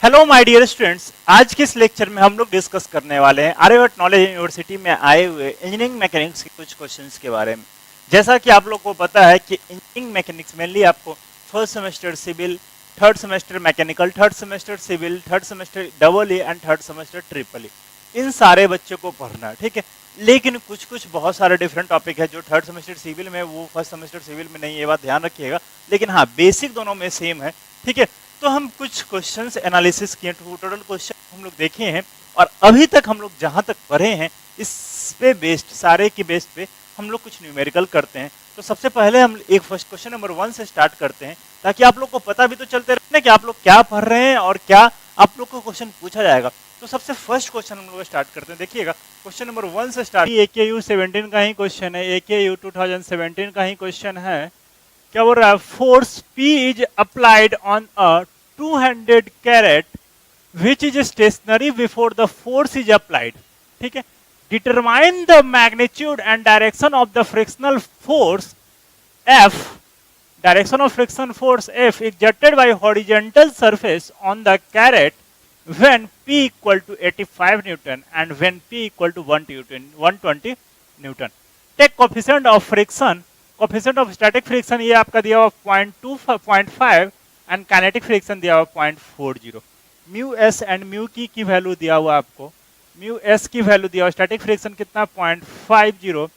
Hello my dear students, आज के इस लेक्चर में हम लोग डिस्कस करने वाले हैं आर्यभट्ट नॉलेज यूनिवर्सिटी में आए हुए इंजीनियरिंग मैकेनिक्स के कुछ क्वेश्चंस के बारे में। जैसा कि आप लोग को पता है कि इंजीनियरिंग मैकेनिक्स मेनली आपको first semester civil, third semester mechanical, third semester civil, third semester double A and third semester triple A, इन सारे बच्चों को पढ़ना है, ठीक है। लेकिन कुछ कुछ बहुत सारे डिफरेंट टॉपिक है जो थर्ड सेमेस्टर सिविल में वो फर्स्ट सेमेस्टर सिविल में नहीं, ये बात ध्यान रखिएगा। लेकिन हाँ, बेसिक दोनों में सेम है, ठीक है। तो हम कुछ क्वेश्चंस एनालिसिस किए, टोटल क्वेश्चन हम लोग देखे हैं और अभी तक हम लोग जहां तक पढ़े हैं इस पे बेस्ड, सारे की बेस्ड पे हम लोग कुछ न्यूमेरिकल करते हैं। तो सबसे पहले हम एक फर्स्ट क्वेश्चन नंबर 1 से स्टार्ट करते हैं, ताकि आप लोग को पता भी तो चलते रहे ना कि आप लोग क्या पढ़ रहे हैं और क्या आप लोग को क्वेश्चन पूछा जाएगा। तो सबसे फर्स्ट क्वेश्चन हम लोग स्टार्ट करते हैं। देखिएगा, क्वेश्चन नंबर 1 से स्टार्ट। AKU 17 का ही क्वेश्चन है, AKU 2017 का ही क्वेश्चन है। क्या बोल रहा है? Force P is applied on a 200 crate which is stationary before the force is applied, ठीक है। Determine the magnitude and direction of the frictional force F, direction of friction force F exerted by horizontal surface on the carrot when P equal to 85 Newton and when P equal to 120 Newton. Take coefficient of friction, coefficient of static friction ये आपका दिया हुआ 0.5 and kinetic friction दिया हुआ 0.40. Mu S and mu की value दिया हुआ आपको, म्यू एस की वैल्यू दिया हुआ, स्टैटिक फ्रिक्शन कितना 0.50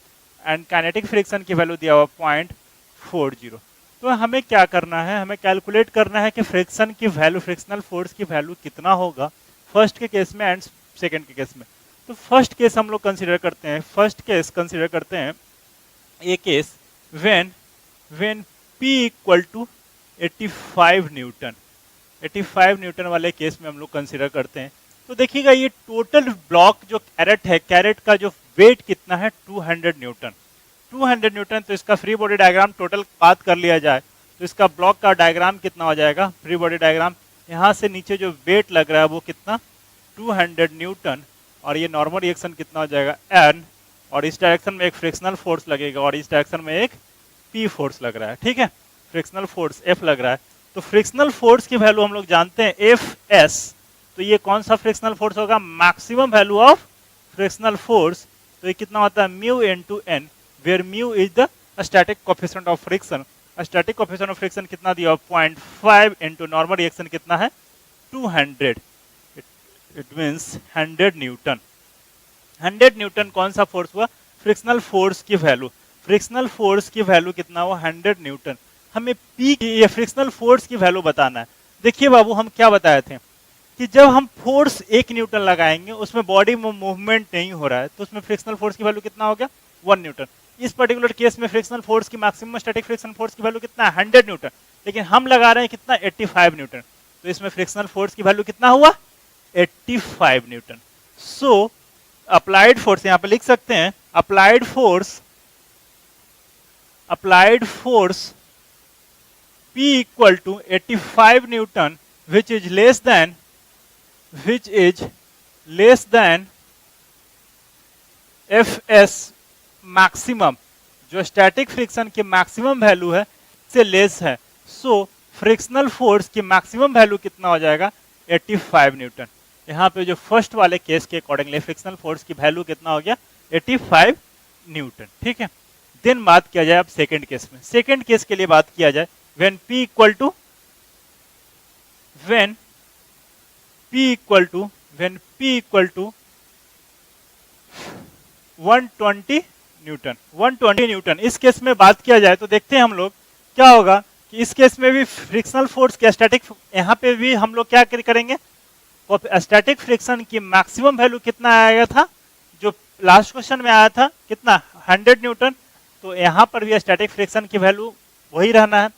एंड काइनेटिक फ्रिक्शन की वैल्यू दिया हुआ 0.40। तो हमें क्या करना है, हमें कैलकुलेट करना है कि फ्रिक्शन की वैल्यू, फ्रिक्शनल फोर्स की वैल्यू कितना होगा फर्स्ट के केस में एंड सेकंड के केस में। तो फर्स्ट केस हम लोग कंसीडर करते हैं, फर्स्ट केस कंसीडर करते हैं ये case when P equal to 85 newton, 85 newton वाले केस में हम लोग कंसीडर करते हैं। तो देखिएगा, ये टोटल ब्लॉक जो कैरेट है, कैरेट का जो वेट कितना है 200 न्यूटन, 200 न्यूटन। तो इसका फ्री बॉडी डायग्राम टोटल बात कर लिया जाए तो इसका ब्लॉक का डायग्राम कितना हो जाएगा, फ्री बॉडी डायग्राम। यहाँ से नीचे जो वेट लग रहा है वो कितना 200 न्यूटन, और ये नॉर्मल रिएक्शन कितना हो जाएगा N, और इस डायरेक्शन में एक फ्रिक्शनल फोर्स लगेगा और इस डायरेक्शन में एक P फोर्स लग रहा है, ठीक है। फ्रिक्शनल फोर्स F लग रहा है। तो फ्रिक्शनल फोर्स की वैल्यू हम लोग जानते हैं Fs। तो ये कौन सा फ्रिक्शनल फोर्स होगा, maximum value of frictional force. तो ये कितना होता है mu into N, where mu is the static coefficient of friction. Static coefficient of friction कितना दिया 0.5 इनटू नॉर्मल रिएक्शन कितना है 200, इट मींस 100 न्यूटन। 100 न्यूटन कौन सा फोर्स हुआ, फ्रिक्शनल फोर्स की वैल्यू। फ्रिक्शनल फोर्स की वैल्यू कितना हुआ 100 न्यूटन। हमें P की ये फ्रिक्शनल फोर्स की वैल्यू बताना है। देखिए बाबू, हम क्या बताए थे कि जब हम फोर्स 1 न्यूटन लगाएंगे उसमें बॉडी में मूवमेंट नहीं हो रहा है, तो उसमें फ्रिक्शनल फोर्स की वैल्यू कितना हो गया 1 न्यूटन। इस पर्टिकुलर केस में फ्रिक्शनल फोर्स की मैक्सिमम स्टैटिक फ्रिक्शन फोर्स की वैल्यू कितना है 100 न्यूटन, लेकिन हम लगा रहे हैं कितना 85 न्यूटन। तो इसमें फ्रिक्शनल फोर्स की वैल्यू कितना हुआ 85 न्यूटन। सो अप्लाइड फोर्स यहाँ पे लिख सकते हैं, applied force P equal to 85 Newton, which is less than Fs maximum, जो स्टैटिक फ्रिक्शन की मैक्सिमम वैल्यू है से लेस है। सो फ्रिक्शनल फोर्स की मैक्सिमम वैल्यू कितना हो जाएगा 85 न्यूटन। यहाँ पे जो फर्स्ट वाले केस के अकॉर्डिंगली फ्रिक्शनल फोर्स की वैल्यू कितना हो गया 85 न्यूटन, ठीक है। देन बात किया जाए अब सेकंड केस में। सेकंड केस के लिए बात किया जाए when P equal to 120 Newton, 120 Newton. इस केस में बात किया जाए तो देखते हैं हम लोग क्या होगा कि इस केस में भी फ्रिक्शनल फोर्स के स्टैटिक, यहाँ पे भी हम लोग क्या करेंगे, स्टैटिक फ्रिक्शन की मैक्सिमम वैल्यू कितना आएगा था, जो लास्ट क्वेश्चन में आया था कितना 100 न्यूटन। तो यहाँ पर भी स्टैटिक फ्रिक्शन की वैल्यू वही रहना है,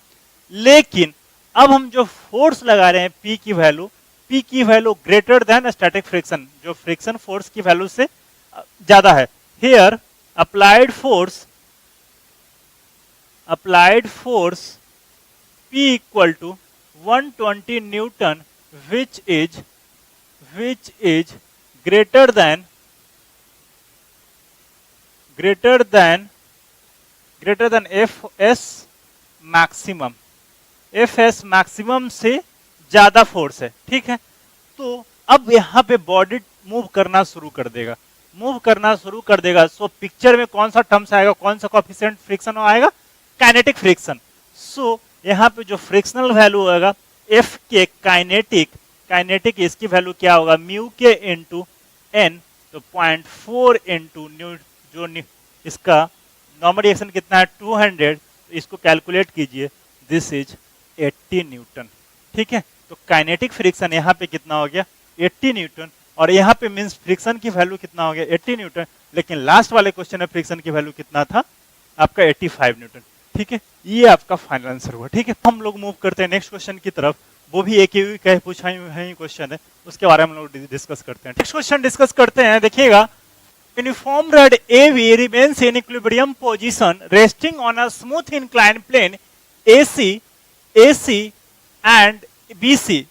लेकिन अब हम जो फोर्स लगा रहे हैं P की value greater than static friction, जो फ्रिक्शन फोर्स की वैल्यू से ज्यादा है। Here applied force P equal to 120 newton which is greater than Fs maximum, Fs maximum से ज्यादा फोर्स है, ठीक है। तो अब यहाँ पे बॉडी मूव करना शुरू कर देगा, सो पिक्चर में कौन सा टर्म्स आएगा, कौन सा कोएफिशिएंट फ्रिक्शन आएगा, काइनेटिक फ्रिक्शन। सो यहाँ पे जो फ्रिक्शनल वैल्यू होगा एफ के काइनेटिक इसकी वैल्यू क्या होगा, म्यू के इंटू एन, तो 0.4 इंटू न्यू, जो इसका नॉर्मल रिएक्शन कितना है 200, तो इसको कैलकुलेट कीजिए, दिस इज 80 न्यूटन। ठीक है, तो काइनेटिक फ्रिक्शन यहाँ पे कितना हो गया 80 न्यूटन, और यहाँ पे मींस फ्रिक्शन की वैल्यू कितना हो गया 80 न्यूटन, लेकिन लास्ट वाले क्वेश्चन में फ्रिक्शन की वैल्यू कितना था आपका 85 न्यूटन। ठीक है, ये आपका फाइनल आंसर हुआ। ठीक है, हम लोग मूव करते हैं नेक्स्ट क्वेश्चन की तरफ, वो भी एक ही पूछा ही क्वेश्चन है, उसके बारे में हम लोग डिस्कस करते हैं। नेक्स्ट क्वेश्चन डिस्कस करते हैं, देखिएगा, uniform rod AB remains in equilibrium position resting on a smooth inclined plane AC and BC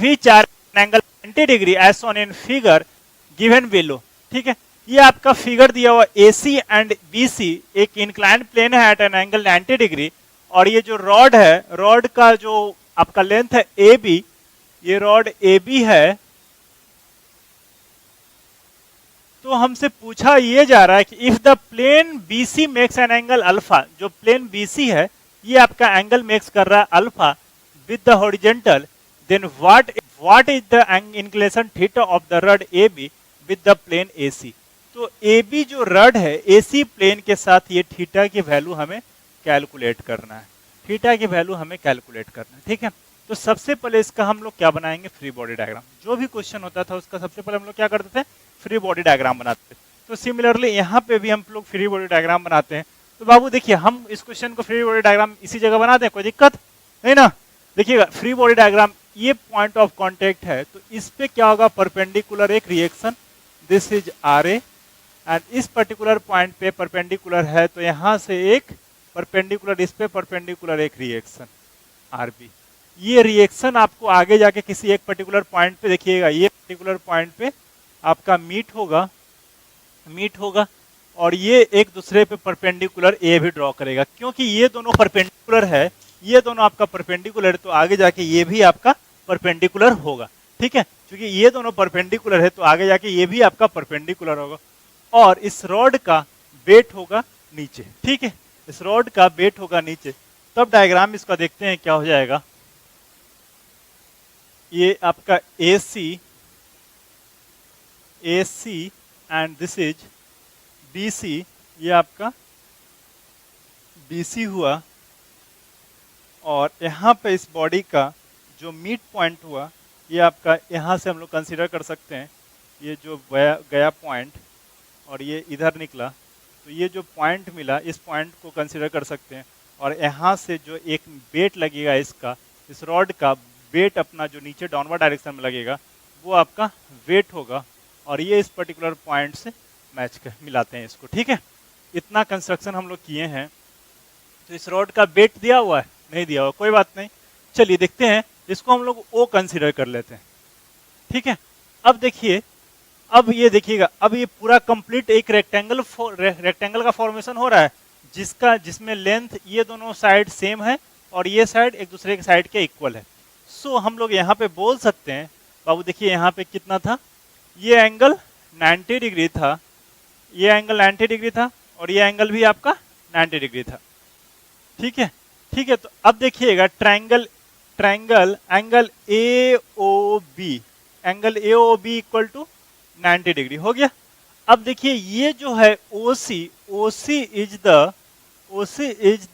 which are an angle 90 degree as shown in figure given below। ठीक है, ये आपका figure दिया हुआ AC and BC एक inclined plane है eight an angle 90 degree, और ये जो रॉड है, रॉड का जो आपका लेंथ है AB, ये रॉड AB है। तो हमसे पूछा ये जा रहा है कि if the plane BC makes an angle alpha, जो प्लेन BC है ये आपका एंगल मेक्स कर रहा है alpha with the horizontal, then what is the inclination theta of the rod AB with the plane AC। तो AB जो rod है AC प्लेन के साथ ये थीटा की वैल्यू हमें कैलकुलेट करना है, ठीक है, तो सबसे पहले इसका हम लोग क्या बनाएंगे, फ्री बॉडी डायग्राम। जो भी क्वेश्चन होता था उसका सबसे पहले हम लोग क्या करते थे, फ्री बॉडी डायग्राम बनाते थे। तो सिमिलरली यहाँ पे भी हम लोग फ्री बॉडी डायग्राम बनाते हैं। तो बाबू देखिए, हम इस क्वेश्चन को फ्री बॉडी डायग्राम इसी जगह बनाते हैं, कोई दिक्कत नहीं ना। देखिएगा, फ्री बॉडी डायग्राम, ये पॉइंट ऑफ कांटेक्ट है, तो इस पे क्या होगा, परपेंडिकुलर एक reaction, this is RA, and इस पर्टिकुलर पॉइंट पे परपेंडिकुलर है, तो यहां से एक परपेंडिकुलर, इस पे परपेंडिकुलर एक रिएक्शन RB। ये रिएक्शन आपको आगे जाके किसी एक पर्टिकुलर पॉइंट पे, देखिएगा ये पर्टिकुलर पॉइंट पे आपका मीट होगा, और ये एक दूसरे पे परपेंडिकुलर ए भी ड्रॉ करेगा, क्योंकि ये दोनों परपेंडिकुलर है, ये दोनों आपका परपेंडिकुलर है, तो आगे जाके ये भी आपका परपेंडिकुलर होगा। ठीक है, क्योंकि ये दोनों परपेंडिकुलर है तो आगे जाके ये भी आपका परपेंडिकुलर होगा, और इस रॉड का वेट होगा नीचे। ठीक है, इस रॉड का वेट होगा नीचे। तब डायग्राम इसका देखते हैं क्या हो जाएगा। ये आपका AC and this is BC, ये आपका BC हुआ, और यहाँ पे इस बॉडी का जो मिड पॉइंट हुआ ये आपका, यहाँ से हम लोग कंसीडर कर सकते हैं, ये जो गया पॉइंट और ये इधर निकला, तो ये जो पॉइंट मिला इस पॉइंट को कंसीडर कर सकते हैं, और यहाँ से जो एक वेट लगेगा इसका, इस रॉड का वेट अपना जो नीचे डाउनवर्ड डायरेक्शन में लगेगा वो आपका वेट होगा, और ये इस पर्टिकुलर पॉइंट से मैच कर मिलाते हैं इसको। ठीक है, इतना कंस्ट्रक्शन हम लोग किए हैं। तो इस रॉड का वेट दिया हुआ है, नहीं दिया हुआ, कोई बात नहीं, चलिए देखते हैं, इसको हम लोग O कंसीडर कर लेते हैं। ठीक है, अब देखिए, अब ये देखिएगा, अब ये पूरा कंप्लीट एक रेक्टेंगल का फॉर्मेशन हो रहा है, जिसमें लेंथ ये दोनों साइड सेम है और ये साइड एक दूसरे के साइड के इक्वल है। सो हम लोग यहाँ पे बोल सकते हैं, बाबू देखिए यहाँ पे कितना था, ये एंगल 90 डिग्री था, ये एंगल 90 डिग्री था, और ये एंगल भी आपका 90 डिग्री था। ठीक है, तो अब देखिएगा triangle angle AOB equal to 90 degree हो गया। अब देखिए ये जो है OC is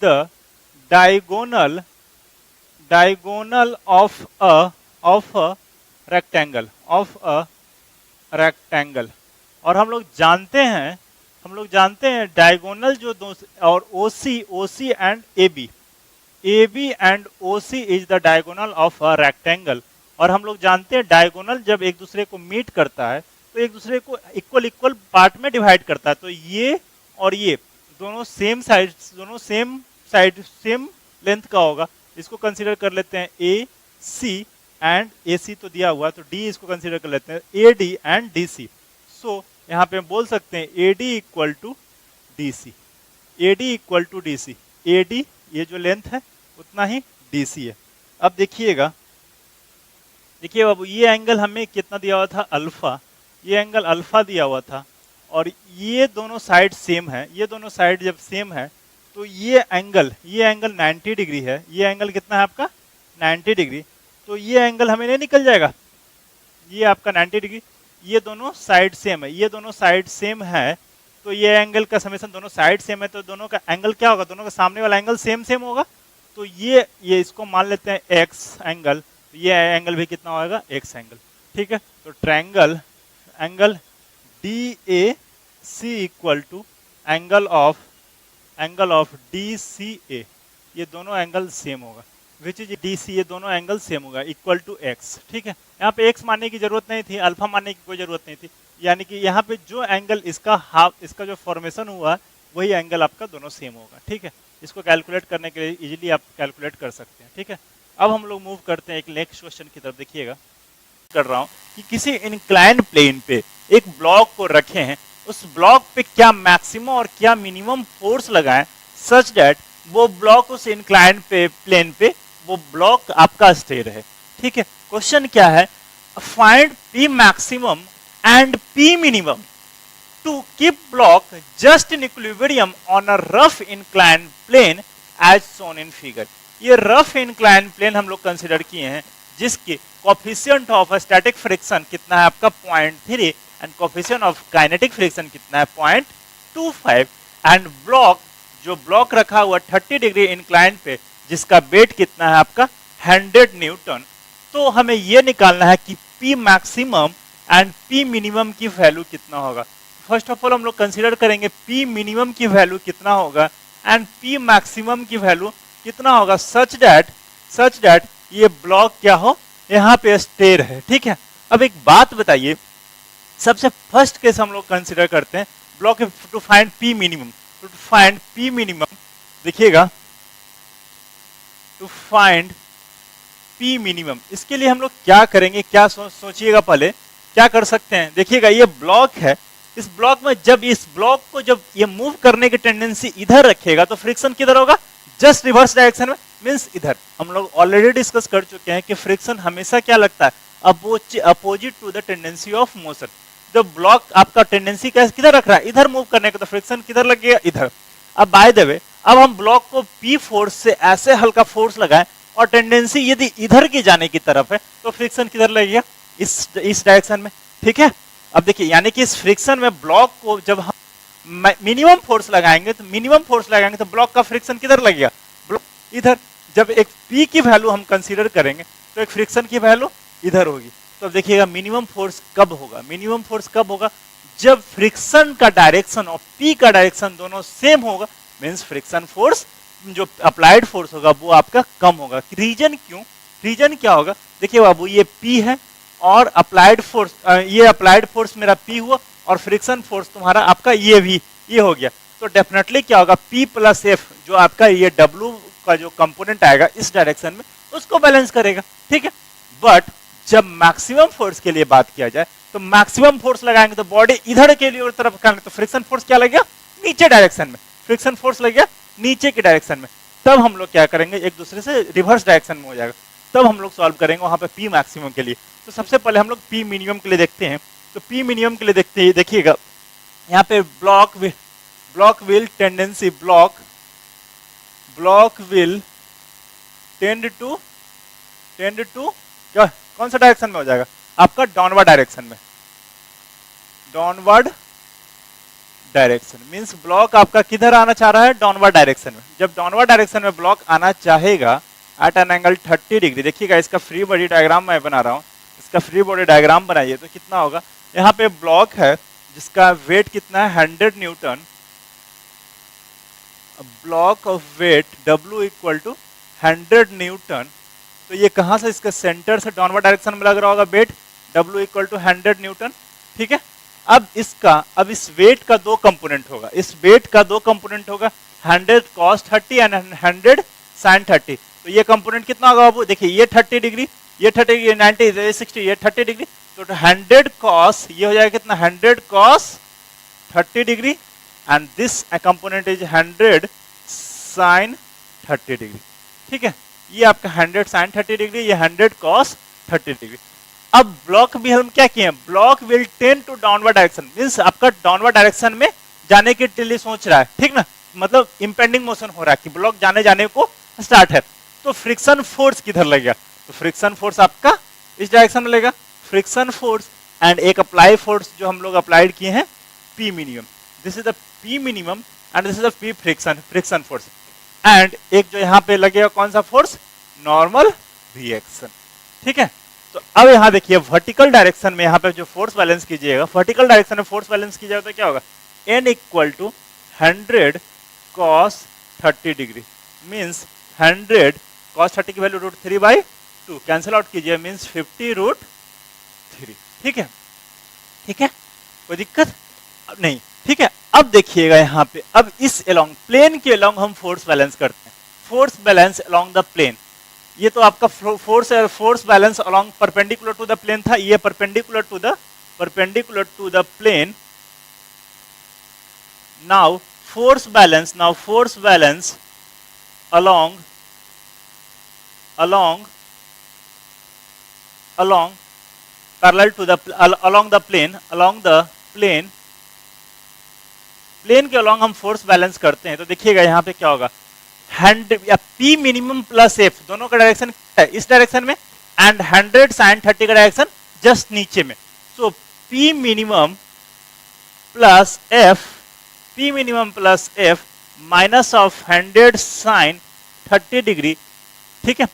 the diagonal of a rectangle, और हम लोग जानते हैं डायगोनल जो दो, और OC and AB and OC is the diagonal of a rectangle, और हम लोग जानते हैं डायगोनल जब एक दूसरे को मीट करता है तो एक दूसरे को इक्वल पार्ट में डिवाइड करता है, तो ये और ये दोनों सेम लेंथ का होगा। इसको कंसीडर कर लेते हैं AC एंड AC तो दिया हुआ, तो D इसको कंसीडर कर लेते हैं AD एंड DC। सो यहाँ पे हम बोल सकते हैं AD equal to DC, AD ये जो लेंथ है उतना ही DC है। अब देखिएगा देखिए बाबू, ये एंगल हमें कितना दिया हुआ था, अल्फा, ये एंगल अल्फा दिया हुआ था, और ये दोनों साइड सेम है, ये दोनों साइड जब सेम है तो ये एंगल 90 डिग्री है, ये एंगल कितना है आपका 90 डिग्री, तो ये एंगल हमें नहीं निकल जाएगा, ये आपका 90 डिग्री, ये दोनों साइड सेम है, ये दोनों साइड सेम है, तो ये एंगल का समेशन, दोनों साइड सेम है तो दोनों का एंगल क्या होगा, दोनों का सामने वाला एंगल सेम सेम होगा, तो ये इसको मान लेते हैं एक्स एंगल, तो ये एंगल भी कितना होगा, एक्स एंगल, ठीक है। तो triangle angle D A C equal to angle of D C A, ये दोनों एंगल सेम होगा, विच इज डी सी, ये दोनों एंगल सेम होगा, इक्वल टू एक्स, ठीक है। यहाँ पे एक्स मानने की जरूरत नहीं थी, अल्फा मानने की कोई जरूरत नहीं थी, यानी कि यहाँ पे जो एंगल इसका हाफ, इसका जो फॉर्मेशन हुआ वही एंगल आपका दोनों सेम होगा, ठीक है। इसको कैलकुलेट करने के लिए इजीली आप कैलकुलेट कर सकते हैं, ठीक है। अब हम लोग मूव करते हैं एक नेक्स्ट क्वेश्चन की तरफ, देखिएगा कर रहा हूँ कि किसी इंक्लाइंड प्लेन पे एक ब्लॉक को रखे हैं, उस ब्लॉक पे क्या मैक्सिमम और क्या मिनिमम फोर्स लगाएं सच दैट वो ब्लॉक उस इंक्लाइंड पे प्लेन पे वो ब्लॉक आपका स्टे रहे, ठीक है। क्वेश्चन क्या है, find P maximum and P minimum to keep block just in equilibrium on a rough inclined plane as shown in figure। ये rough inclined plane हम लोग कंसिडर किए हैं जिसके coefficient of static friction कितना है आपका 0.3 and coefficient of kinetic friction कितना है 0.25 and block, जो ब्लॉक रखा हुआ 30 डिग्री इंक्लाइन पे जिसका वेट कितना है आपका 100 न्यूटन। तो हमें ये निकालना है कि P maximum and P minimum की वैल्यू कितना होगा। फर्स्ट ऑफ ऑल हम लोग कंसीडर करेंगे P मिनिमम की वैल्यू कितना होगा एंड P मैक्सिमम की वैल्यू कितना होगा सच दैट ये ब्लॉक क्या हो, यहाँ पे स्टे रहे, ठीक है। अब एक बात बताइए, सबसे फर्स्ट केस हम लोग कंसीडर करते हैं block to find P minimum, to find P minimum, देखिएगा टू फाइंड P मिनिमम, इसके लिए हम लोग क्या करेंगे, क्या सोचिएगा पहले क्या कर सकते हैं। देखिएगा ये ब्लॉक है, इस ब्लॉक में जब इस ब्लॉक को जब ये मूव करने की टेंडेंसी इधर रखेगा तो फ्रिक्शन किधर होगा, जस्ट रिवर्स डायरेक्शन में, मींस इधर। हम लोग ऑलरेडी डिस्कस कर चुके हैं कि फ्रिक्शन हमेशा क्या लगता है, opposite to the tendency of motion. जब ब्लॉक आपका टेंडेंसी किधर रख रहा है, इधर मूव करने का, तो फ्रिक्शन किधर लगेगा, इधर। अब बाय द वे अब हम ब्लॉक को P फोर्स से ऐसे हल्का फोर्स लगाएं और टेंडेंसी यदि इधर की जाने की तरफ है तो फ्रिक्शन किधर लगेगा, इस डायरेक्शन में, ठीक है। अब देखिए यानी कि इस फ्रिक्शन में ब्लॉक को जब हम मिनिमम फोर्स लगाएंगे तो ब्लॉक का फ्रिक्शन किधर लगेगा, ब्लॉक इधर। जब एक P की वैल्यू हम कंसीडर करेंगे तो एक फ्रिक्शन की वैल्यू इधर होगी। तो अब देखिएगा मिनिमम फोर्स कब होगा, जब फ्रिक्शन का डायरेक्शन और P का डायरेक्शन दोनों सेम होगा, मींस फ्रिक्शन फोर्स जो अप्लाइड फोर्स होगा वो आपका कम होगा। रीजन क्या होगा, देखिए बाबू ये P है और अप्लाइड फोर्स, ये अप्लाइड फोर्स मेरा P हुआ और फ्रिक्शन फोर्स तुम्हारा आपका ये हो गया, तो डेफिनेटली क्या होगा P प्लस F जो आपका ये W का जो कंपोनेंट आएगा इस डायरेक्शन में उसको बैलेंस करेगा, ठीक है। बट जब मैक्सिमम फोर्स के लिए बात किया जाए तो मैक्सिमम फोर्स लगाएंगे तो बॉडी इधर के लिए और तरफ करेंगे तो फ्रिक्शन फोर्स क्या लगेगा, नीचे डायरेक्शन में, फ्रिक्शन फोर्स लगेगा नीचे के डायरेक्शन में। तब हम लोग क्या करेंगे, एक दूसरे से रिवर्स डायरेक्शन में हो जाएगा, तब हम लोग सॉल्व करेंगे वहां पे P मैक्सिमम के लिए। तो सबसे पहले हम लोग P मिनिमम के लिए देखते हैं। तो P मिनिमम के लिए देखिएगा यहाँ पे ब्लॉक विल टेंड टू क्या, कौन सा डायरेक्शन में हो जाएगा आपका, डाउनवर्ड डायरेक्शन मींस ब्लॉक आपका किधर आना चाह रहा है, डाउनवर्ड डायरेक्शन में। जब डाउनवर्ड डायरेक्शन में ब्लॉक आना चाहेगा एट एन एंगल 30 डिग्री, देखिएगा इसका फ्री बॉडी डायग्राम मैं बना रहा हूँ, इसका फ्री बॉडी डायग्राम बनाइए तो कितना होगा, यहाँ पे ब्लॉक है जिसका वेट कितना है 100 newton, block of weight W equal to 100 newton. तो ये कहां से, इसके सेंटर से डाउनवर्ड डायरेक्शन में लग रहा होगा weight W equal to 100 newton, ठीक है। अब इस वेट का दो कंपोनेंट होगा, 100 cos 30 एंड 100 sin 30। तो ये कंपोनेंट कितना होगा बाबू, देखिए ये 30 डिग्री, ये 90, ये 60, ये 30 डिग्री, तो 100 cos ये हो जाएगा कितना 100 cos 30 degree and this component is 100 sin 30 degree, ठीक है। ये आपका 100 sin 30 डिग्री, ये 100 cos 30 डिग्री। अब ब्लॉक भी हम क्या किए, block will tend to downward direction, means आपका डाउनवर्ड डायरेक्शन में जाने के लिए सोच रहा है, ठीक ना, मतलब इंपेंडिंग मोशन हो रहा है कि ब्लॉक जाने को स्टार्ट है। तो फ्रिक्शन फोर्स किधर लगेगा, तो फ्रिक्शन फोर्स आपका इस डायरेक्शन में लगेगा, फ्रिक्शन फोर्स एंड एक अप्लाई फोर्स जो हम लोग अप्लाइड किए हैं P minimum, this is the P minimum and this is the P friction force, and एक जो यहाँ पे लगेगा कौन सा फोर्स, नॉर्मल रिएक्शन, ठीक है। तो अब यहाँ देखिए वर्टिकल डायरेक्शन में यहाँ पे जो फोर्स बैलेंस कीजिएगा, वर्टिकल डायरेक्शन में फोर्स बैलेंस कीजिएगा तो क्या होगा, n equal to 100 cos 30 degree, means 100 cos 30 की वैल्यू √3/2 कैंसिल आउट कीजिए, मीन्स 50√3, ठीक है, ठीक है, कोई दिक्कत नहीं, ठीक है। अब देखिएगा यहाँ पे, अब इस अलोंग प्लेन के अलोंग हम फोर्स बैलेंस करते हैं, force balance along the plane, ये तो आपका force balance along perpendicular to the plane था, ये perpendicular to the plane. Now force balance along parallel to the along the plane plane के अलोंग हम फोर्स बैलेंस करते हैं, तो देखिएगा यहाँ पे क्या होगा, हैंड या पी मिनिमम प्लस एफ, दोनों का डायरेक्शन है इस डायरेक्शन में, एंड 100 sin 30 का डायरेक्शन जस्ट नीचे में, so P minimum plus F minus of 100 sin 30 degree, ठीक है,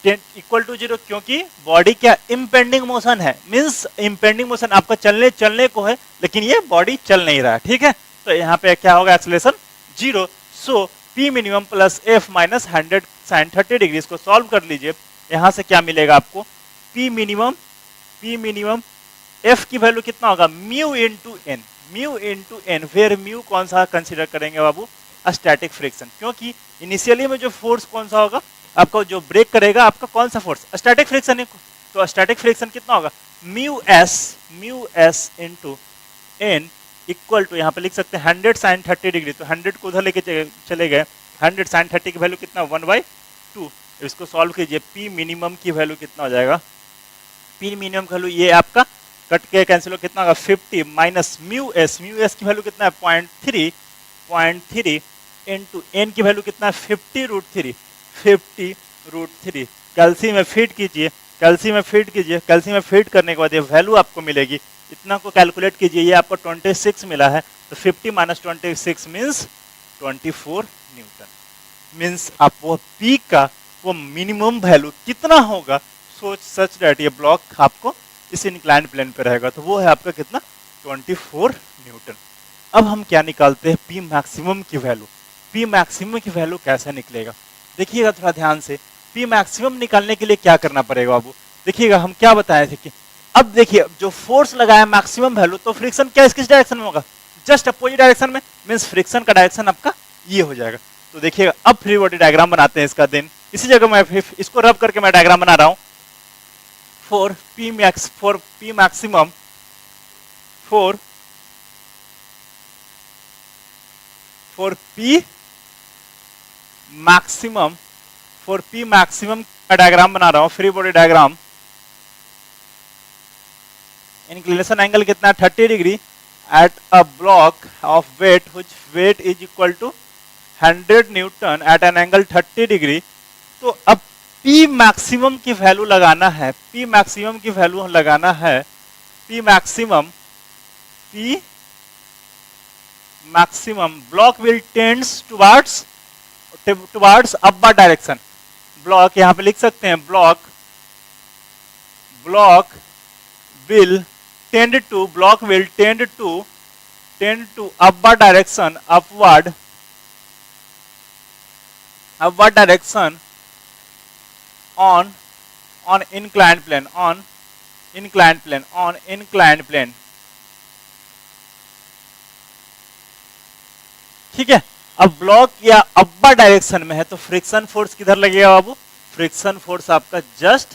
इक्वल टू 0, क्योंकि बॉडी क्या इम्पेंडिंग मोशन है, मींस इम्पेंडिंग मोशन आपका चलने को है, लेकिन ये बॉडी चल नहीं रहा है, ठीक है, तो यहाँ पे क्या होगा, acceleration 0, so P minimum plus F minus 100 sin 30 degree, इसको सॉल्व कर लीजिए, यहाँ से क्या मिलेगा आपको, P मिनिमम F की वैल्यू कितना होगा, mu into N, where mu कौन सा कंसिडर करेंगे बाबू, स्टैटिक फ्रिक्शन, क्योंकि इनिशियली में जो फोर्स कौन सा होगा आपको, जो ब्रेक करेगा आपका कौन सा फोर्स, स्टैटिक फ्रिक्शन है, तो स्टैटिक फ्रिक्शन कितना होगा, mu S into N equal to, यहाँ पे लिख सकते हैं 100 sin 30 डिग्री, तो 100 को उधर लेके चले गए, 100 sin 30 की वैल्यू कितना, 1/2, इसको सॉल्व कीजिए, पी मिनिमम की वैल्यू कितना हो जाएगा, पी मिनिमम की वैल्यू ये आपका कट के कैंसिल हो, कितना होगा 50 माइनस म्यू एस की वैल्यू कितना है 0.3 इंटू एन की वैल्यू कितना है 50√3, कैल्शियम में फीड कीजिए, कैल्शियम में फीड करने के बाद ये वैल्यू आपको मिलेगी, इतना को कैलकुलेट कीजिए, ये आपको 26 मिला है, तो 50 माइनस 26 मीन्स 24 न्यूटन, मीन्स आप वो पी का वो मिनिमम वैल्यू कितना होगा, सोच सच दैट ये ब्लॉक आपको इस इंक्लाइंड प्लेन पे रहेगा, तो वो है आपका कितना 24 न्यूटन। अब हम क्या निकालते हैं, पी मैक्सिमम की वैल्यू, पी मैक्सिमम की वैल्यू कैसे निकलेगा, देखिएगा थोड़ा ध्यान से, पी मैक्सिमम निकालने के लिए क्या करना पड़ेगा बाबू, देखिएगा हम क्या बताए थे कि अब देखिए जो फोर्स लगाया मैक्सिमम वैल्यू, तो फ्रिक्शन क्या किस डायरेक्शन में होगा, जस्ट अपोजिट डायरेक्शन में, मींस फ्रिक्शन का डायरेक्शन आपका ये हो जाएगा। तो देखिएगा अब फ्री बॉडी डायग्राम बनाते हैं इसका, देन इसी जगह मैं इसको रब करके मैं डायग्राम बना रहा हूं, for P maximum for P maximum का डायग्राम बना रहा हूं, free body diagram, inclination angle कितना है 30 degree at a block of weight which weight is equal to 100 newton at an angle 30 degree. तो अब P मैक्सिमम की वैल्यू लगाना है, P maximum block will tends towards upward direction, block यहाँ पे लिख सकते हैं, block will tend to upward direction on inclined plane, ठीक है। अब ब्लॉक या अपवर्ड डायरेक्शन में है, तो फ्रिक्शन फोर्स किधर लगेगा बाबू, फ्रिक्शन फोर्स आपका जस्ट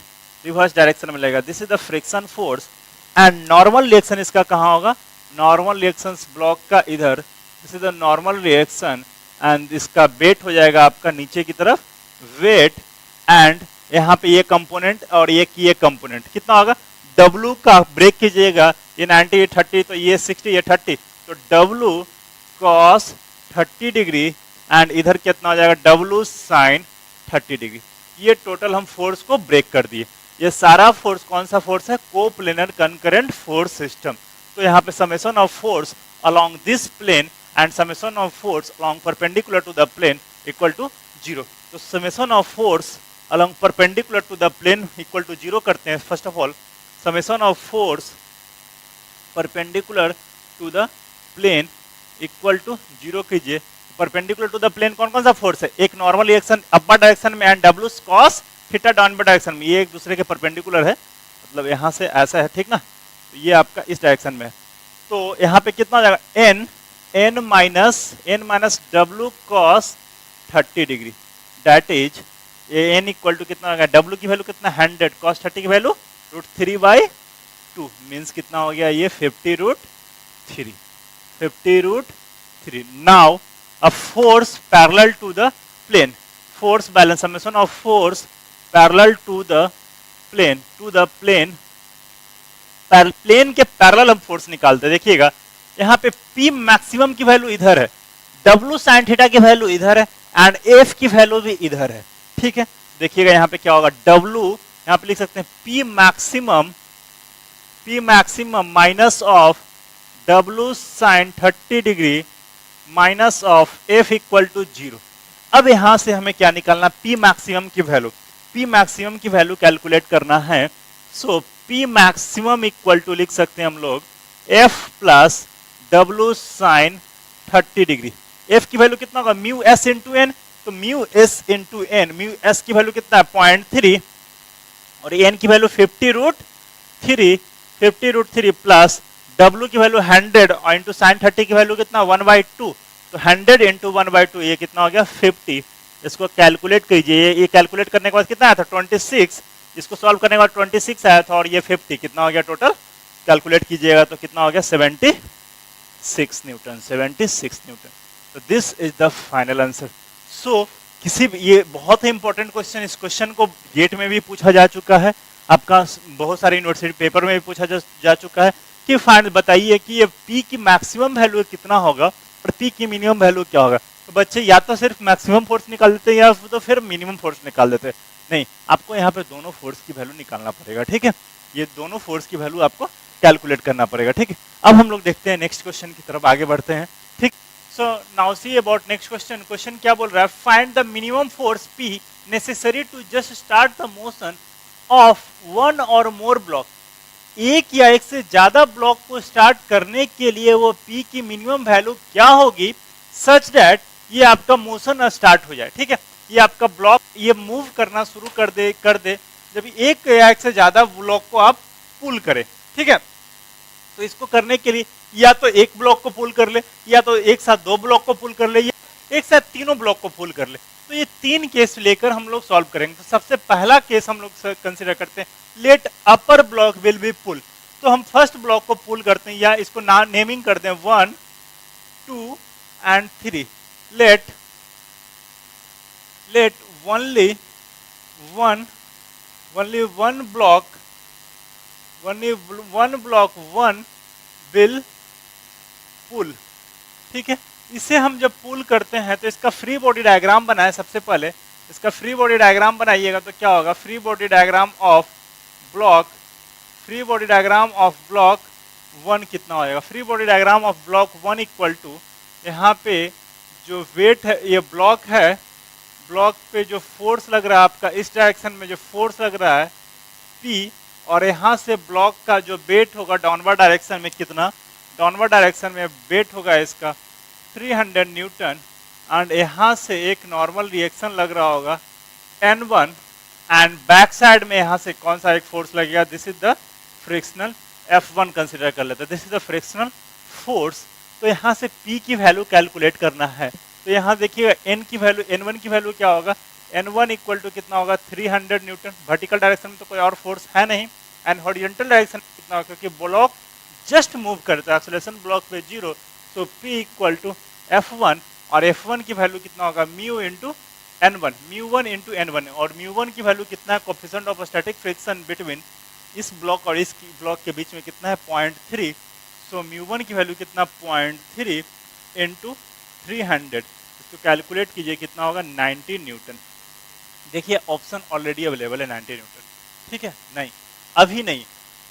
रिवर्स डायरेक्शन में लगेगा, this is the friction force, and normal reaction इसका कहाँ होगा, नॉर्मल रिएक्शन ब्लॉक का इधर, this is the normal reaction, and इसका वेट हो जाएगा आपका नीचे की तरफ, वेट, एंड यहाँ पे ये कंपोनेंट और ये कंपोनेंट कितना होगा, W का ब्रेक कीजिएगा, ये 90 ये 30 तो ये 60 ये 30, तो W cos 30 डिग्री एंड इधर कितना हो जाएगा W sin 30 डिग्री। ये टोटल हम फोर्स को ब्रेक कर दिए। ये सारा फोर्स कौन सा फोर्स है? Coplanar concurrent force system. तो यहाँ पे summation of force along this plane and summation of force along perpendicular to the plane equal to 0। तो summation of force along perpendicular to the plane equal to 0 करते हैं। First of all summation of force perpendicular to the plane equal to 0 कीजिए। Perpendicular to the plane कौन कौन सा force है? एक normal reaction upper direction में and W cos theta downward direction में, ये एक दूसरे के परपेंडिकुलर है, मतलब यहाँ से ऐसा है, ठीक ना? तो ये आपका इस डायरेक्शन में है। तो यहाँ पे कितना हो जाएगा? n minus W cos 30 degree, that is n equal to कितना होगा? W की वैल्यू कितना? 100, cos 30 की वैल्यू √3/2 मीन्स कितना हो गया? ये 50√3, 50√3। Now a force parallel to the plane, force balance, summation of force parallel to the plane, plane के पैरेलल हम फोर्स निकालते हैं। देखिएगा यहाँ पे P मैक्सिमम की वैल्यू इधर है, W sin थीटा की वैल्यू इधर है एंड F की वैल्यू भी इधर है, ठीक है? देखिएगा यहाँ पे क्या होगा? W यहाँ पे लिख सकते हैं P maximum minus of W sin 30 degree minus of F equal to 0। अब यहां से हमें क्या निकालना? P मैक्सिमम की वैल्यू, P मैक्सिमम की वैल्यू कैलकुलेट करना है। So P maximum equal to लिख सकते हैं हम लोग F plus W sin 30 degree. F की वैल्यू कितना होगा? म्यू S इंटू एन, तो mu S into N, mu S की वैल्यू कितना है? 0.3 और n की वैल्यू 50√3 प्लस W की वैल्यू 100 और इंटू साइन 30 की वैल्यू कितना? 1/2, तो 100 इंटू 1/2 ये कितना हो गया? 50। इसको कैलकुलेट कीजिए, ये कैलकुलेट करने के बाद कितना आया था? 26। इसको सॉल्व करने के बाद 26 आया था और ये 50, कितना हो गया टोटल? कैलकुलेट कीजिएगा तो कितना हो गया? 76 न्यूटन, 76 न्यूटन। तो this is the final answer. So किसी भी, ये बहुत ही इंपॉर्टेंट क्वेश्चन, इस क्वेश्चन को गेट में भी पूछा जा चुका है, आपका बहुत सारे यूनिवर्सिटी पेपर में भी पूछा जा चुका है कि फाइनल बताइए कि ये P की मैक्सिमम वैल्यू कितना होगा और P की मिनिमम वैल्यू क्या होगा। तो बच्चे या तो सिर्फ मैक्सिमम फोर्स निकाल देते हैं या तो फिर मिनिमम फोर्स निकाल देते हैं। नहीं, आपको यहाँ पे दोनों फोर्स की वैल्यू निकालना पड़ेगा, ठीक है? ये दोनों फोर्स की वैल्यू आपको कैलकुलेट करना पड़ेगा, ठीक है? अब हम लोग देखते हैं नेक्स्ट क्वेश्चन की तरफ आगे बढ़ते हैं, ठीक? So now see about next question. Question क्या बोल रहा है? Find the minimum force P necessary to just start the motion of one और मोर ब्लॉक। एक या एक से ज्यादा ब्लॉक को स्टार्ट करने के लिए वो P की मिनिमम वैल्यू क्या होगी सच दैट ये आपका मोशन स्टार्ट हो जाए, ठीक है? ये आपका ब्लॉक ये मूव करना शुरू कर दे जब एक या एक से ज्यादा ब्लॉक को आप पुल करें, ठीक है? तो इसको करने के लिए या तो एक ब्लॉक को पुल कर ले, या तो एक साथ दो ब्लॉक को पुल कर ले, या एक साथ तीनों ब्लॉक को पुल कर ले। तो ये तीन केस लेकर हम लोग सॉल्व करेंगे। तो सबसे पहला केस हम लोग कंसीडर करते हैं, let upper block will be pull. तो हम फर्स्ट ब्लॉक को पुल करते हैं, या इसको नेमिंग करते हैं 1, 2 and 3। Let only one block one will pull, ठीक है? इसे हम जब पुल करते हैं तो इसका फ्री बॉडी डायग्राम बनाए। सबसे पहले इसका फ्री बॉडी डायग्राम बनाइएगा तो क्या होगा? Free body diagram of block 1 कितना हो जाएगा? Free body diagram of block 1 equal to, यहाँ पे जो वेट है, ये ब्लॉक है, ब्लॉक पे जो फोर्स लग रहा है आपका इस डायरेक्शन में जो फोर्स लग रहा है P, और यहाँ से ब्लॉक का जो वेट होगा डाउनवर्ड डायरेक्शन में कितना? डाउनवर्ड डायरेक्शन में वेट होगा इसका 300 न्यूटन, एंड यहाँ से एक नॉर्मल रिएक्शन लग रहा होगा N1, एंड बैक साइड में यहाँ से कौन सा एक फोर्स लगेगा? This is the frictional F1 consider कर लेते हैं, this is the frictional force. तो यहाँ से P की वैल्यू कैलकुलेट करना है। तो यहाँ देखिएगा N की वैल्यू, N1 की वैल्यू क्या होगा? N1 इक्वल टू कितना होगा? 300 न्यूटन। वर्टिकल डायरेक्शन में तो कोई और फोर्स है नहीं, एंड हॉरिजॉन्टल डायरेक्शन में कितना होगा? क्योंकि ब्लॉक जस्ट मूव करता है, एक्सेलरेशन ब्लॉक पे 0, so P equal to F1, और F1 की वैल्यू कितना होगा? Mu into N1, mu 1 into N1, और म्यू 1 की वैल्यू कितना है? Coefficient of static friction between इस ब्लॉक और इस ब्लॉक के बीच में कितना है 0.3, सो μ1 की वैल्यू कितना 0.3 इंटू 300, इसको कैलकुलेट कीजिए कितना होगा 90 न्यूटन। देखिए ऑप्शन ऑलरेडी अवेलेबल है 90 न्यूटन, ठीक है, नहीं अभी नहीं।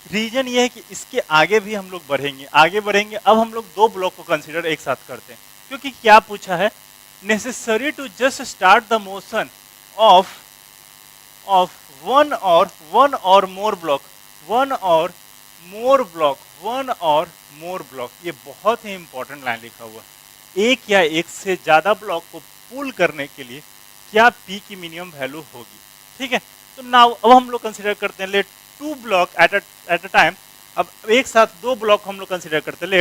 रीजन ये है कि इसके आगे भी हम लोग बढ़ेंगे, आगे बढ़ेंगे। अब हम लोग दो ब्लॉक को कंसीडर एक साथ करते हैं, क्योंकि क्या पूछा है, necessary to just start the motion of one और मोर ब्लॉक, वन और मोर ब्लॉक। ये बहुत ही इंपॉर्टेंट लाइन लिखा हुआ है। एक या एक से ज्यादा ब्लॉक को पुल करने के लिए क्या पी की मिनिमम वैल्यू होगी, ठीक है। तो नाउ अब हम लोग कंसीडर करते हैं let two block at a time. अब एक साथ दो ब्लॉक हम लोग कंसीडर करते हैं।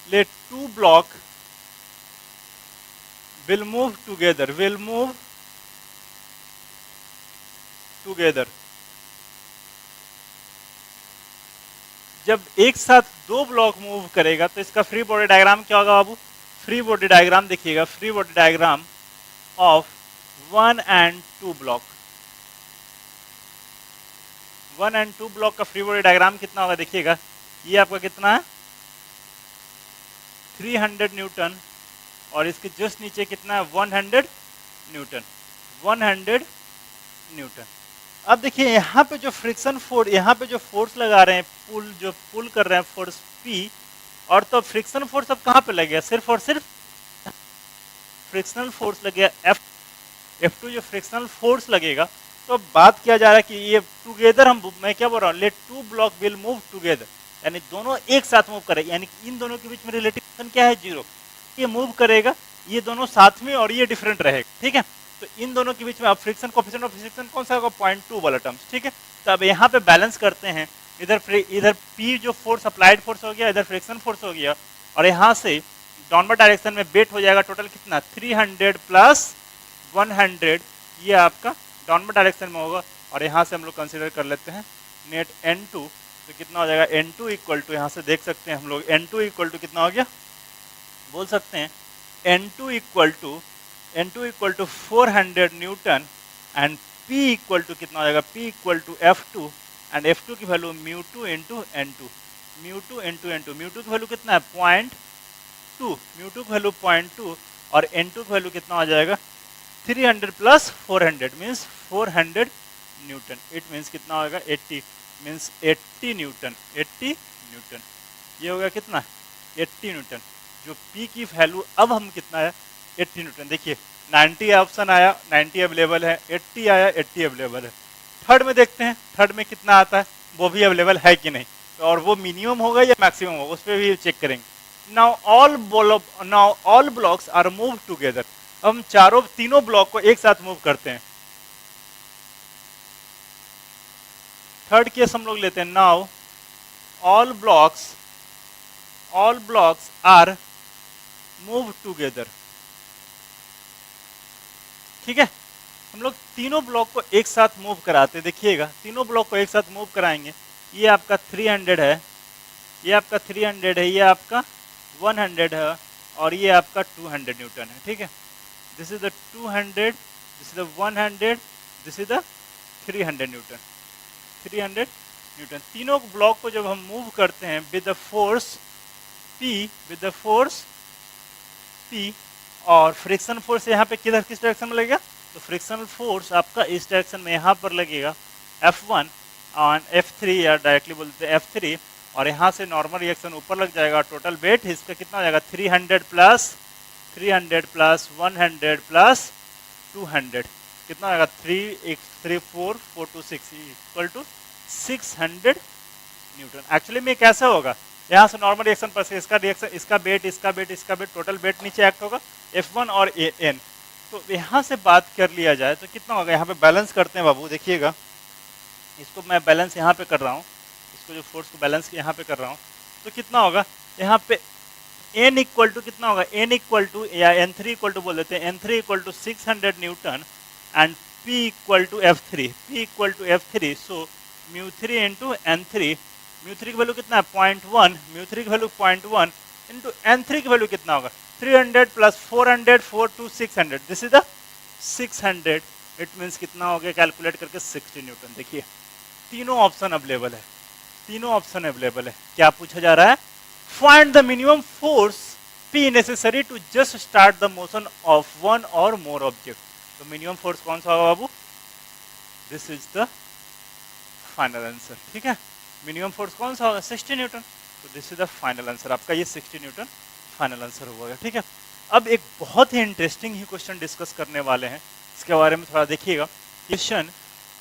Let two block will move together। जब एक साथ दो ब्लॉक मूव करेगा तो इसका फ्री बॉडी डायग्राम क्या होगा बाबू? फ्री बॉडी डायग्राम देखिएगा, free body diagram of 1 and 2 block. 1 and 2 block का फ्री बॉडी डायग्राम कितना होगा देखिएगा, ये आपका कितना है 300 न्यूटन और इसके जस्ट नीचे कितना है 100 न्यूटन, 100 न्यूटन। अब देखिए यहाँ पे जो फ्रिक्शन फोर्स, यहाँ पे जो फोर्स लगा रहे हैं, पुल कर रहे हैं फोर्स P, और तो फ्रिक्शन फोर्स अब कहाँ पे लगेगा, सिर्फ और सिर्फ फ्रिक्शनल फोर्स लगेगा F2 जो फ्रिक्शनल फोर्स लगेगा। तो बात किया जा रहा है कि ये टुगेदर, मैं क्या बोल रहा हूँ, let two block will move together, यानी दोनों एक साथ मूव करेगा, यानी इन दोनों के बीच में रिलेटिव क्या है 0। ये मूव करेगा, ये दोनों साथ में और ये डिफरेंट रहेगा, ठीक है। तो इन दोनों के बीच में अब फ्रिक्शन कोएफिशिएंट ऑफ फ्रिक्शन कौन सा होगा 0.2 वाला टर्म्स, ठीक है। तो अब यहाँ पे बैलेंस करते हैं, इधर P जो फोर्स अप्लाइड फोर्स हो गया, इधर फ्रिक्शन फोर्स हो गया, और यहाँ से डाउनवर्ड डायरेक्शन में वेट हो जाएगा टोटल कितना 300 प्लस 100, ये आपका डाउनवर्ड डायरेक्शन में होगा। और यहाँ से हम लोग कंसीडर कर लेते हैं नेट N2, तो कितना हो जाएगा N2 इक्वल टू, यहाँ से देख सकते हैं हम लोग N2 इक्वल टू कितना हो गया, बोल सकते हैं N2 equal to 400 newton and P equal to कितना हो जाएगा, P equal to F2 and F2 की value μ2 into N2, μ2 into N2, μ2 की वैल्यू कितना है 0.2, μ2 की वैल्यू 0.2 और N2 की वैल्यू कितना हो जाएगा 300 plus 400 means 400 Newton. It means कितना होगा 80 मीन्स 80 न्यूटन, 80 न्यूटन। ये होगा कितना 80 न्यूटन। जो P की वैल्यू अब हम कितना है 80 न्यूटन। देखिए 90 ऑप्शन आया, 90 अवेलेबल है, 80 आया, 80 अवेलेबल है। थर्ड में देखते हैं, थर्ड में कितना आता है, वो भी अवेलेबल है कि नहीं, और वो मिनिमम होगा या मैक्सिमम होगा, उस पर भी चेक करेंगे। Now all blocks are move together. हम तीनों ब्लॉक को एक साथ मूव करते हैं। थर्ड केस हम लोग लेते हैं। Now all blocks are move together, ठीक है। हम लोग तीनों ब्लॉक को एक साथ मूव कराते हैं। देखिएगा तीनों ब्लॉक को एक साथ मूव कराएंगे। ये आपका 300 है, ये आपका 300 है, ये आपका 100 है और ये आपका 200 न्यूटन है, ठीक है। This is the 200, this is the 100, this is the 300 Newton, 300 Newton. तीनों ब्लॉक को जब हम मूव करते हैं विद द फोर्स P और फ्रिक्शन फोर्स यहाँ पे किधर किस डायरेक्शन में लगेगा, तो फ्रिक्शनल फोर्स आपका इस डायरेक्शन में यहाँ पर लगेगा F1 और F3 या डायरेक्टली बोलते हैं F3, और यहाँ से नॉर्मल रिएक्शन ऊपर लग जाएगा। टोटल वेट इसका कितना हो जाएगा 300 प्लस 100 प्लस 200, कितना आएगा 3 4 4 2 6 इक्वल टू 600 न्यूटन। एक्चुअली में कैसे होगा, यहाँ से नॉर्मल रिएक्शन पर से इसका रिएक्शन, इसका वेट, टोटल वेट नीचे एक्ट होगा F1 और N। तो यहाँ से बात कर लिया जाए तो कितना होगा, यहाँ पे बैलेंस करते हैं बाबू। देखिएगा इसको मैं बैलेंस यहाँ पे कर रहा हूँ, इसको जो फोर्स को बैलेंस यहाँ पे कर रहा हूँ, तो कितना होगा यहाँ पे N इक्वल टू कितना होगा, N इक्वल टू या N3 इक्वल टू बोल देते हैं, N3 equal to 600 newton and P equal to F3, so μ3 into N3, μ3 की वैल्यू कितना है 0.1, μ3 की वैल्यू 0.1 इंटू N3 की वैल्यू कितना होगा 300 plus 400 4 to 600, this is the 600। It means कितना हो गया कैलकुलेट करके 60 न्यूटन। देखिए तीनों ऑप्शन अवेलेबल है, तीनों ऑप्शन अवेलेबल है। क्या पूछा जा रहा है? Find the minimum force P necessary to just start the motion of one और मोर ऑब्जेक्ट। तो मिनिमम फोर्स कौन सा होगा बाबू? This is the final answer. ठीक है, मिनिमम फोर्स कौन सा होगा? 60 न्यूटन। तो this is the final answer, आपका ये 60 न्यूटन फाइनल आंसर होगा। ठीक है, अब एक बहुत ही इंटरेस्टिंग ही क्वेश्चन डिस्कस करने वाले हैं, इसके बारे में थोड़ा देखिएगा। क्वेश्चन,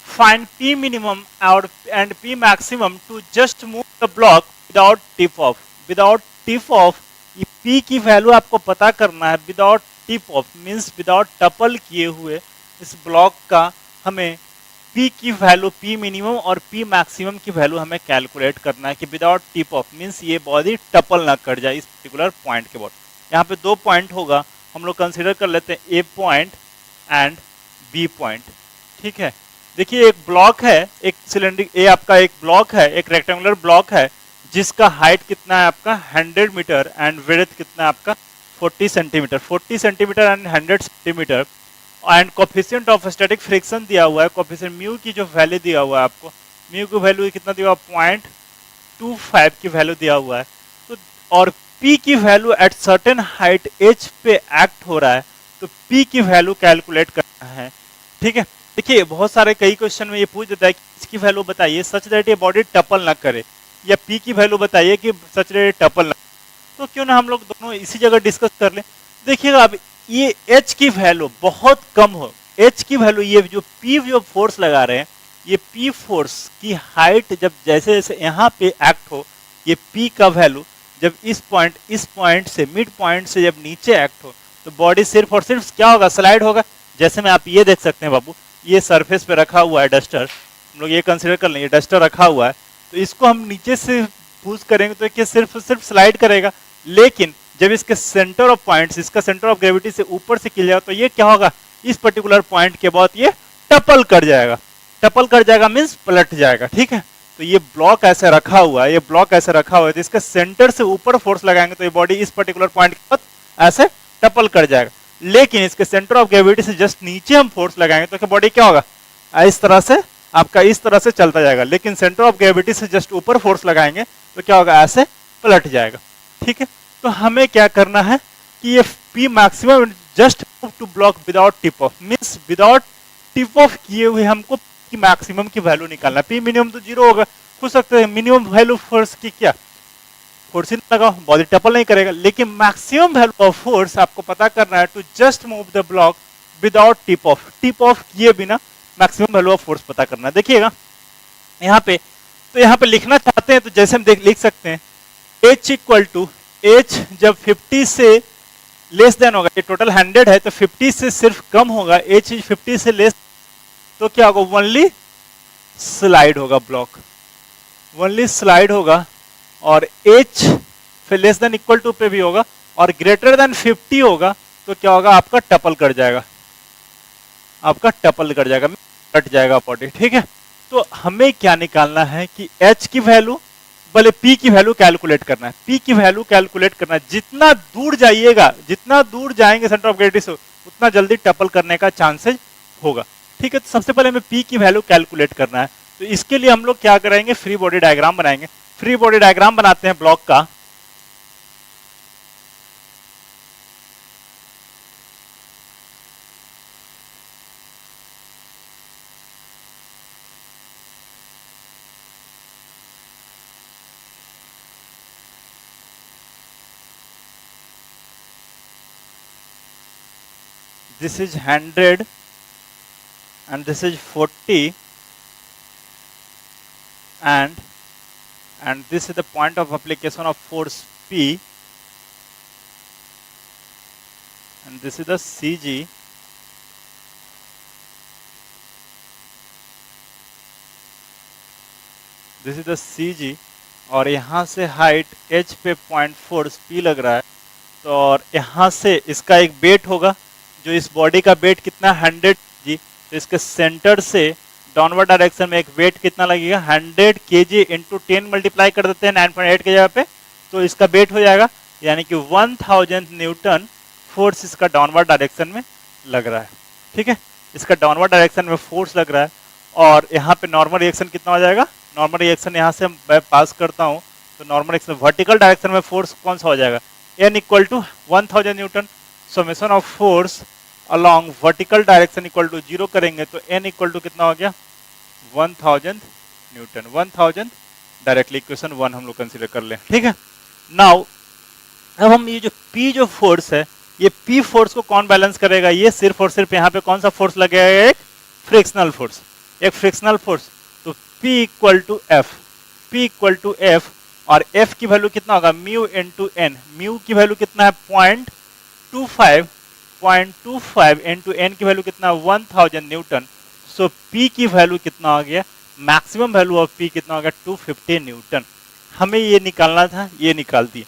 फाइंड P मिनिमम और and P maximum to just move the block without tip off. Without tip off, ये P की वैल्यू आपको पता करना है without tip off, means without topple किए हुए इस ब्लॉक का हमें P की वैल्यू, P मिनिमम और P मैक्सिमम की वैल्यू हमें कैलकुलेट करना है कि विदाउट टिप ऑफ, मीन्स ये बॉडी टपल ना कर जाए इस पर्टिकुलर पॉइंट के बाद। यहाँ पे दो पॉइंट होगा, हम लोग कंसिडर कर लेते हैं A point and B point. ठीक है, देखिए एक ब्लॉक है, एक सिलेंडर, ये आपका एक ब्लॉक है, एक रेक्टेंगुलर ब्लॉक है जिसका हाइट कितना है आपका 100 मीटर एंड विड्थ कितना है आपका 40 centimetre. 40 centimetre and 100 centimetre and coefficient of static friction दिया हुआ है। कोफिशिएंट म्यू की जो वैल्यू दिया हुआ है आपको, म्यू की वैल्यू कितना दिया हुआ? 0.25 की वैल्यू दिया हुआ है। तो और P की value at certain height H पे एक्ट हो रहा है, तो P की वैल्यू कैलकुलेट करना है। ठीक है, देखिए बहुत सारे कई क्वेश्चन में ये पूछ देता है कि इसकी वैल्यू बताइए सच दैट ये बॉडी टपल ना करे, या P की वैल्यू बताइए कि सच दैट टपल ना। तो क्यों ना हम लोग दोनों इसी जगह डिस्कस कर लें। देखिएगा अब ये H की वैल्यू बहुत कम हो, H की वैल्यू, ये जो P जो फोर्स लगा रहे हैं, ये P फोर्स की हाइट जब जैसे जैसे यहाँ पे एक्ट हो, ये P का वैल्यू जब इस पॉइंट से, मिड पॉइंट से जब नीचे एक्ट हो, तो बॉडी सिर्फ और सिर्फ क्या होगा? स्लाइड होगा। जैसे में आप ये देख सकते हैं बाबू, ये सरफेस पे रखा हुआ है डस्टर, हम लोग ये कंसिडर कर लेंगे डस्टर रखा हुआ है, तो इसको हम नीचे से पुश करेंगे तो ये सिर्फ स्लाइड करेगा। लेकिन जब इसके सेंटर ऑफ पॉइंट्स, इसका सेंटर ऑफ ग्रेविटी से ऊपर से किया जाएगा, तो ये क्या होगा? इस पर्टिकुलर पॉइंट के बाद ये टपल कर जाएगा। टपल कर जाएगा मीन्स पलट जाएगा। ठीक है, तो ये ब्लॉक ऐसे रखा हुआ है, ये ब्लॉक ऐसे रखा हुआ है, तो इसके सेंटर से ऊपर फोर्स लगाएंगे तो ये बॉडी इस पर्टिकुलर पॉइंट के बाद ऐसे टपल कर जाएगा। लेकिन इसके सेंटर ऑफ ग्रेविटी से जस्ट नीचे हम फोर्स लगाएंगे तो क्या बॉडी क्या होगा? इस तरह से, आपका इस तरह से चलता जाएगा। लेकिन सेंटर ऑफ ग्रेविटी से जस्ट ऊपर फोर्स लगाएंगे तो क्या होगा? ऐसे पलट जाएगा। ठीक है, तो हमें क्या करना है कि ये P maximum just move to block without tip off, means without tip off किए हुए हमको P मैक्सिमम की वैल्यू निकालना है। P मिनिमम तो 0 होगा, हो सकता है मिनिमम वैल्यू फोर्स की क्या? फोर्स ही लगाओ, बॉडी टपल नहीं करेगा। लेकिन मैक्सिमम वैल्यू ऑफ फोर्स आपको पता करना है to just move the block without tip off, tip off किए बिना मैक्सिमम वैल्यू ऑफ फोर्स पता करना है। देखिएगा यहाँ पे, तो यहाँ पे लिखना चाहते हैं तो जैसे हम लिख सकते हैं H इक्वल टू H जब 50 से लेस देन होगा, ये टोटल 100 है तो 50 से सिर्फ कम होगा, H 50 से लेस, तो क्या होगा? ओनली स्लाइड होगा, ब्लॉक ओनली स्लाइड होगा। और H फिर लेस देन इक्वल टू पे भी होगा, और ग्रेटर देन 50 होगा तो क्या होगा? आपका टपल कर जाएगा, आपका टपल कर जाएगा, कट जाएगा बॉडी। ठीक है, तो हमें क्या निकालना है कि H की वैल्यू, भले P की वैल्यू कैलकुलेट करना है, P की वैल्यू कैलकुलेट करना है। जितना दूर जाइएगा, जितना दूर जाएंगे सेंटर ऑफ ग्रेविटी से, उतना जल्दी टपल करने का चांसेस होगा। ठीक है, तो सबसे पहले हमें P की वैल्यू कैलकुलेट करना है। तो इसके लिए हम लोग क्या करेंगे? फ्री बॉडी डायग्राम बनाएंगे। फ्री बॉडी डायग्राम बनाते हैं ब्लॉक का। This is 100 and this is 40 and this is the point of application of force P and this is the CG this is the CG और यहाँ से height H पे 0.4 P लग रहा है। तो और यहाँ से इसका एक वेट होगा, जो इस बॉडी का वेट कितना 100 जी, तो इसके सेंटर से डाउनवर्ड डायरेक्शन में एक वेट कितना लगेगा 100 kg इंटू 10 मल्टीप्लाई कर देते हैं 9.8 के जगह पे, तो इसका वेट हो जाएगा यानी कि 1000 न्यूटन फोर्स इसका डाउनवर्ड डायरेक्शन में लग रहा है। ठीक है, इसका डाउनवर्ड डायरेक्शन में फोर्स लग रहा है और यहाँ पे नॉर्मल रिएक्शन कितना हो जाएगा, नॉर्मल रिएक्शन यहाँ से मैं पास करता हूँ तो नॉर्मल रिएक्शन वर्टिकल डायरेक्शन में फोर्स कौन सा हो जाएगा, N equal to 1000 newton. Summation of force along vertical direction equal to 0 करेंगे तो N इक्वल टू कितना हो गया 1000 न्यूटन। 1000 डायरेक्टली इक्वेशन 1 हम लोग कंसीडर कर लें, ठीक है। नाउ अब हम ये जो P जो फोर्स है, ये P फोर्स को कौन बैलेंस करेगा, ये सिर्फ और सिर्फ यहाँ पे कौन सा फोर्स लगेगा, एक फ्रिक्शनल फोर्स, एक फ्रिक्शनल फोर्स। तो P equal to F, P equal to F, और F की वैल्यू कितना होगा म्यू इंटू एन, म्यू की वैल्यू कितना है 0.25, 0.25 इंटू एन की वैल्यू कितना है 1000 न्यूटन। सो P की वैल्यू कितना हो गया, मैक्सिमम वैल्यू ऑफ P कितना हो गया 250 न्यूटन। हमें ये निकालना था, ये निकाल दिए,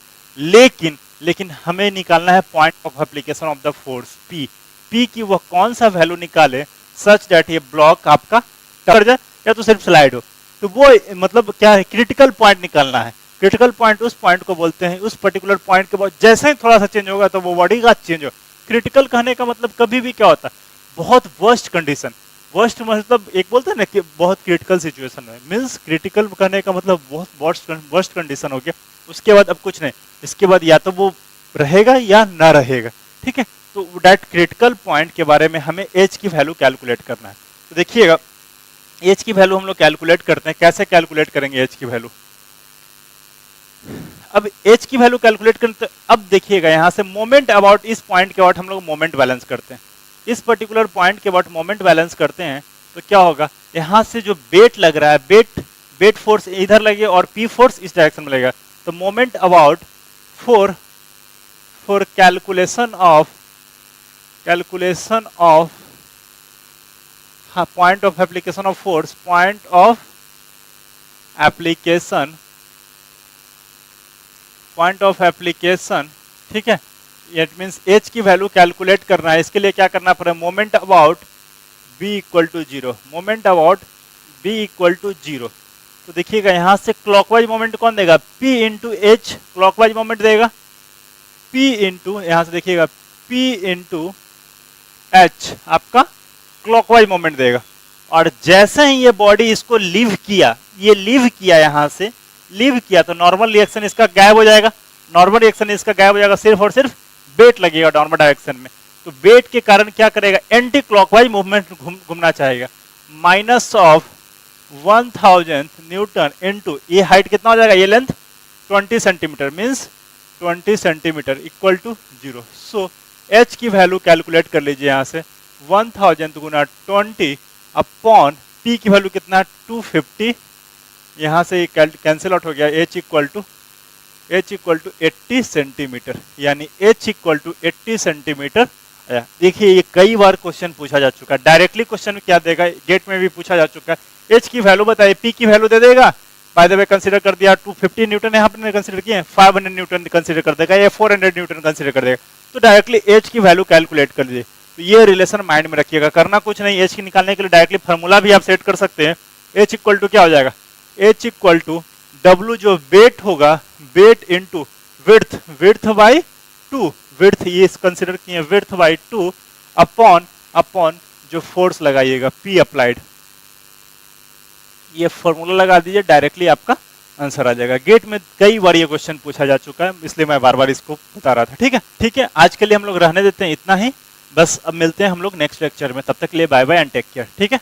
लेकिन हमें निकालना है point of application of the force P। P की वो कौन सा वैल्यू निकाले सच दैट ये ब्लॉक आपका टच जाए या तो सिर्फ स्लाइड हो, तो वो मतलब क्या है, क्रिटिकल पॉइंट निकालना है। क्रिटिकल पॉइंट उस पॉइंट को बोलते हैं, उस पर्टिकुलर पॉइंट के बाद जैसे ही थोड़ा सा चेंज होगा तो वो बॉडी का चेंज हो। क्रिटिकल कहने का मतलब कभी भी क्या होता है, बहुत वर्स्ट कंडीशन, वर्स्ट मतलब एक बोलते हैं ना कि बहुत क्रिटिकल सिचुएशन है, मीन्स क्रिटिकल कहने का मतलब बहुत वर्स्ट कंडीशन हो गया, उसके बाद अब कुछ नहीं, इसके बाद या तो वो रहेगा या ना रहेगा, ठीक है। तो दैट क्रिटिकल पॉइंट के बारे में हमें एच की वैल्यू कैलकुलेट करना है। तो देखिएगा एच की वैल्यू हम लोग कैलकुलेट करते हैं, कैसे कैलकुलेट करेंगे एच की वैल्यू। अब एच की वैल्यू कैलकुलेट करें तो अब देखिएगा यहाँ से मोमेंट अबाउट, इस पॉइंट के अबाउट हम लोग मोमेंट बैलेंस करते हैं, इस पर्टिकुलर पॉइंट के अबाउट मोमेंट बैलेंस करते हैं तो क्या होगा, यहाँ से जो वेट लग रहा है, वेट फोर्स इधर लगे और पी फोर्स इस डायरेक्शन में लगेगा, तो moment about for calculation of point of application of force, point of application, ठीक है। इट मीन्स एच की वैल्यू कैलकुलेट करना है, इसके लिए क्या करना पड़ेगा, moment about B equal to 0, moment about B equal to 0। तो देखिएगा यहाँ से क्लॉकवाइज मोमेंट कौन देगा, P into H clockwise moment देगा, P इंटू यहाँ से देखिएगा P इंटू एच आपका क्लॉकवाइज मोमेंट देगा। और जैसे ही ये बॉडी इसको लीव किया, ये लीव किया, यहाँ से लीव किया तो नॉर्मल रिएक्शन इसका गायब हो जाएगा, नॉर्मल रिएक्शन इसका गायब हो जाएगा, सिर्फ और सिर्फ वेट लगेगा नॉर्मल डायरेक्शन में। तो वेट के कारण क्या करेगा, एंटी क्लॉकवाइज मूवमेंट घूमना चाहेगा, माइनस ऑफ 1000 न्यूटन इंटू ये हाइट कितना हो जाएगा, ये length 20 centimetre, means 20 centimetre equal to 0। So H की वैल्यू कैलकुलेट कर लीजिए, यहाँ से 1000 गुना 20 अपॉन P की वैल्यू कितना है 250, यहाँ से कैंसिल आउट हो गया, H इक्वल टू 80 सेंटीमीटर, यानी H इक्वल टू 80 सेंटीमीटर। देखिए ये कई बार क्वेश्चन पूछा जा चुका है, डायरेक्टली क्वेश्चन क्या देगा, गेट में भी पूछा जा चुका है। H की वैल्यू बताइए, P की वैल्यू दे देगा, बाय द वे कंसीडर कर दिया 250 न्यूटन यहाँ पे कंसीडर किए, 500 न्यूटन कंसीडर कर देगा या 400 न्यूटन कंसीडर कर देगा, तो डायरेक्टली H की वैल्यू कैलकुलेट कर लीजिए। तो ये रिलेशन माइंड में रखिएगा, करना कुछ नहीं, H की निकालने के लिए डायरेक्टली फार्मूला भी आप सेट कर सकते हैं। H इक्वल टू क्या हो जाएगा, H इक्वल टू W जो वेट होगा, weight into width, width by 2, width ये कंसिडर किए विड्थ बाई 2 अपॉन जो फोर्स लगाइएगा P अप्लाइड, ये फॉर्मूला लगा दीजिए, डायरेक्टली आपका आंसर आ जाएगा। गेट में कई बार ये क्वेश्चन पूछा जा चुका है, इसलिए मैं बार बार इसको बता रहा था, ठीक है। आज के लिए हम लोग रहने देते हैं इतना ही, बस अब मिलते हैं हम लोग नेक्स्ट लेक्चर में, तब तक के लिए bye bye and take care, ठीक है।